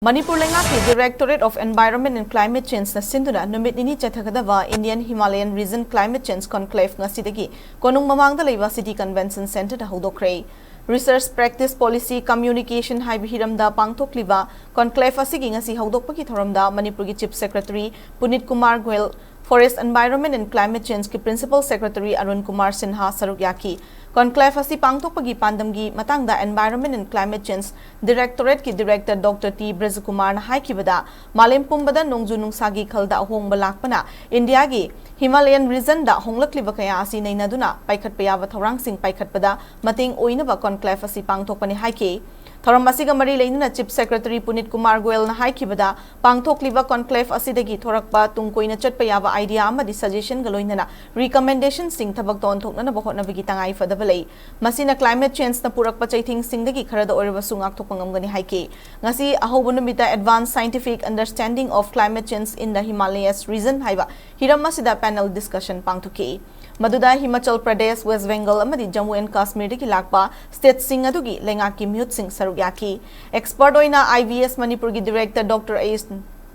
Manipur Lengaki Directorate of Environment and Climate Change na sinduna numit nini chathakadava Indian Himalayan Region Climate Change Conclave Ngasidagi konung mamangda leiba City Convention Center da Houdokhre Research Practice Policy Communication Hiramda Pangthokliba Conclave asigi ngasi Houdokpaki thoramda Manipur gi Chief Secretary Punit Kumar Goel Forest Environment and Climate Change ki Principal Secretary Arun Kumar Sinha Sarugyaki Conclave asi pangthokpagi pandamgi matangda Environment and Climate Change Directorate ki Director Dr. T. Brajakumar na haikibada Malem pumbada nongju nungsagi khalda ahongba lakpana India gi Himalayan region da honglakliba kaya asi nainaduna paikhatpa yaba thorangsing paikhatpada mating oinaba Conclave asi pangthokpani haike Thoram asiga mari leinuna Chief Secretary Punit Kumar Goel na haikibada pangthokliba Conclave asidagi thorakpa tungkoina chatpa yaba idea amadi suggestion galoinana recommendation sing thabak ton thoknana bahotna bigi tangai fadabalei masina climate change na purakpa chaithing singdagi kharada oreba sungak thokpangamgani haike ngasi ahobunumita advanced scientific understanding of climate change in the Himalayas region haiba hiram masida panel discussion pangthoki Maduda Himachal Pradesh, West Bengal, amadi Jammu and Kashmir ki lakpa state sing adugi lengaki mute sing sarugyaki expert oina IVS Manipur ki director Dr. A.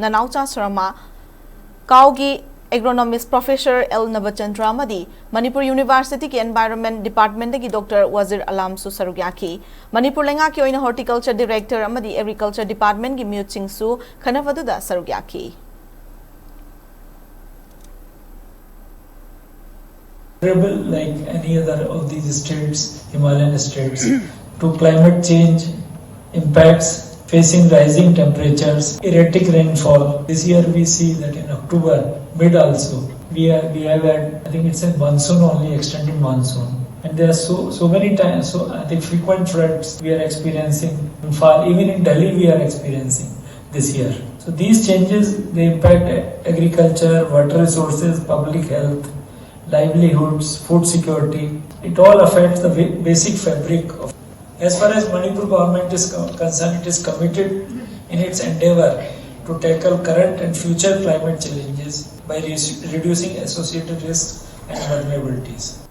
Nanaucha Sharma Kaugi agronomist Professor L. Nabachandra amadi Manipur University ki Environment Department ki Dr. Wazir Alam Su sarugyaki Manipur lengaki oina Horticulture Director amadi Agriculture Department ki mute sing su khanavaduda sarugyaki Like any other of these states, Himalayan states, to climate change impacts facing rising temperatures, erratic rainfall. This year we see that in October, mid also, we have had, I think it's a monsoon only, extended monsoon. And there are so many times, so I think frequent floods we are experiencing. Imphal, even in Delhi we are experiencing this year. So these changes, they impact agriculture, water resources, public health, livelihoods, food security. It all affects the basic fabric of. As far as Manipur government is concerned, it is committed in its endeavor to tackle current and future climate challenges by reducing associated risks and vulnerabilities.